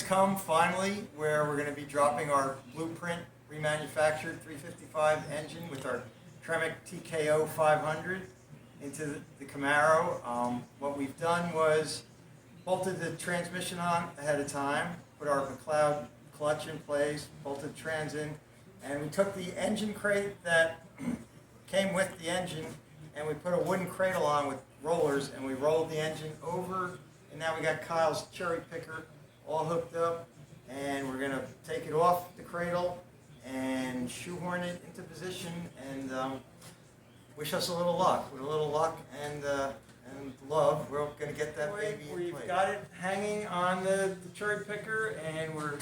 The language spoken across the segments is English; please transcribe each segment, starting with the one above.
come finally where we're going to be dropping our blueprint remanufactured 355 engine with our Tremec TKO 500 into the Camaro. What we've done was bolted the transmission on ahead of time, put our McLeod clutch in place, bolted trans in, and we took the engine crate that came with the engine and we put a wooden cradle on with rollers and we rolled the engine over, and now we got Kyle's cherry picker all hooked up, and we're going to take it off the cradle and shoehorn it into position and wish us a little luck. With a little luck and love, we're going to get that baby in place. We've got it hanging on the cherry picker and we're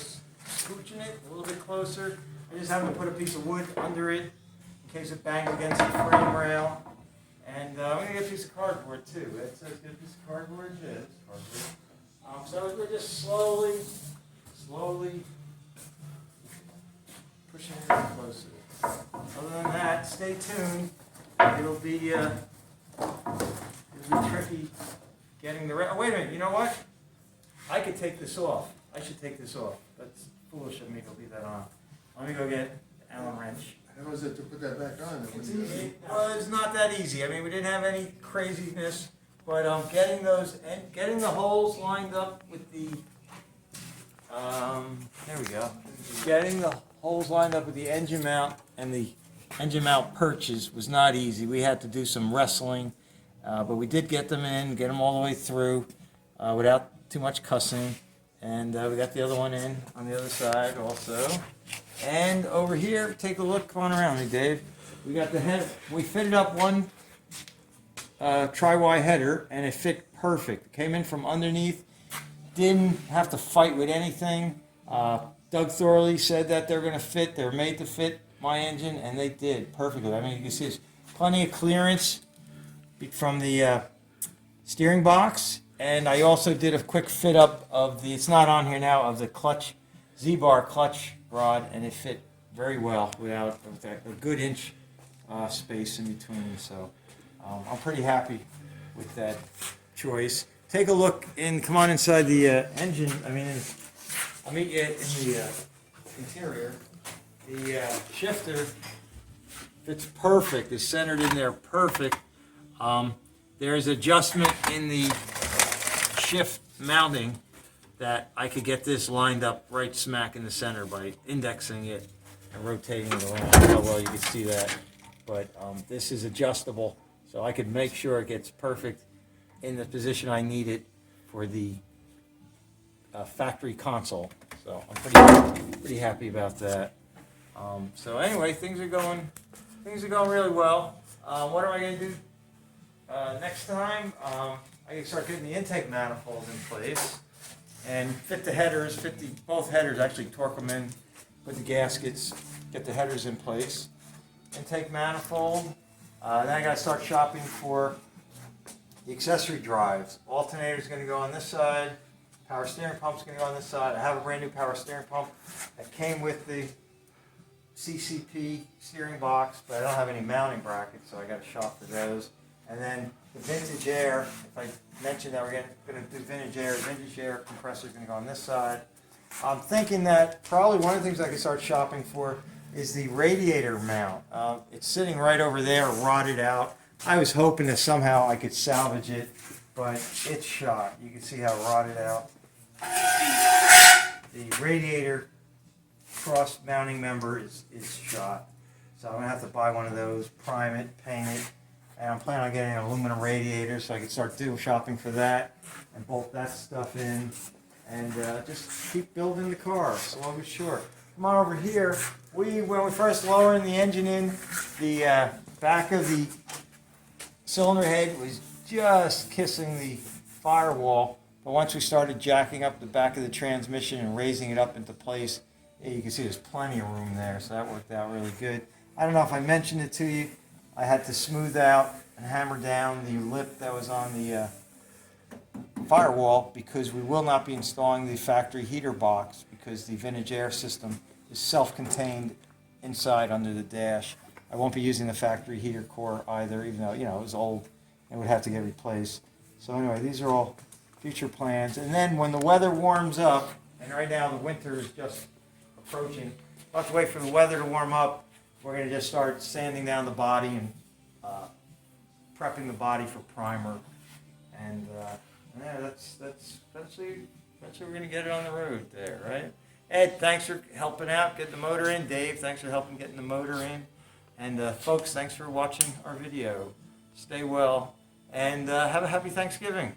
scooching it a little bit closer. I just happen to put a piece of wood under it in case it bangs against the frame rail. And I'm going to get a piece of cardboard too. It says get a piece of cardboard. Yeah, it's cardboard. So we're just slowly pushing it in closer. Other than that, stay tuned. It'll be tricky getting the oh, wait a minute, you know what? I could take this off. I should take this off. That's foolish of me to leave that on. Let me go get Allen wrench. How was it to put that back on? Well, it's not that easy. I mean, we didn't have any craziness, but getting the holes lined up with the there we go. Getting the holes lined up with the engine mount and the engine mount perches was not easy. We had to do some wrestling, but we did get them in, get them all the way through without too much cussing, and we got the other one in on the other side also. And over here, take a look. Come on around me, Dave. We got the head. We fitted up one tri-Y header, and it fit perfect. It came in from underneath. Didn't have to fight with anything. Doug Thorley said that they're going to fit. They're made to fit my engine, and they did perfectly. I mean, you can see there's plenty of clearance from the steering box, and I also did a quick fit up of the. It's not on here now, of the clutch Z-bar clutch rod, and it fit very well with a good inch space in between. So I'm pretty happy with that choice. Take a look and come on inside the engine. I'll meet you in the interior. The shifter fits perfect. It's centered in there perfect. There's adjustment in the shift mounting that I could get this lined up right smack in the center by indexing it and rotating it around. I don't know how well you can see that, but this is adjustable, so I could make sure it gets perfect in the position I need it for the factory console. So I'm pretty happy about that. So anyway, things are going really well. What am I going to do next time? I can start getting the intake manifold in place and fit the headers, both headers, actually torque them in, put the gaskets, get the headers in place. Intake manifold. Then I got to start shopping for the accessory drives. Alternator's going to go on this side. Power steering pump's going to go on this side. I have a brand new power steering pump that came with the CCP steering box, but I don't have any mounting brackets, so I got to shop for those. And then the vintage air, if I mentioned that we're going to do vintage air compressor is going to go on this side. I'm thinking that probably one of the things I could start shopping for is the radiator mount. It's sitting right over there, rotted out. I was hoping that somehow I could salvage it, but it's shot. You can see how rotted out. The radiator cross mounting member is shot. So I'm going to have to buy one of those, prime it, paint it. And I'm planning on getting an aluminum radiator so I can start shopping for that and bolt that stuff in and just keep building the car slow but sure. Come on over here. When we first lowering the engine in, the back of the cylinder head was just kissing the firewall. But once we started jacking up the back of the transmission and raising it up into place, you can see there's plenty of room there, so that worked out really good. I don't know if I mentioned it to you. I had to smooth out and hammer down the lip that was on the firewall because we will not be installing the factory heater box because the vintage air system is self-contained inside under the dash. I won't be using the factory heater core either, even though, it was old and would have to get replaced. So anyway, these are all future plans. And then when the weather warms up And right now, the winter is just approaching. We'll have to wait for the weather to warm up. We're going to just start sanding down the body and prepping the body for primer. And yeah, that's eventually we're going to get it on the road there, right? Ed, thanks for helping out, getting the motor in. Dave, thanks for helping getting the motor in. And folks, thanks for watching our video. Stay well, and have a happy Thanksgiving.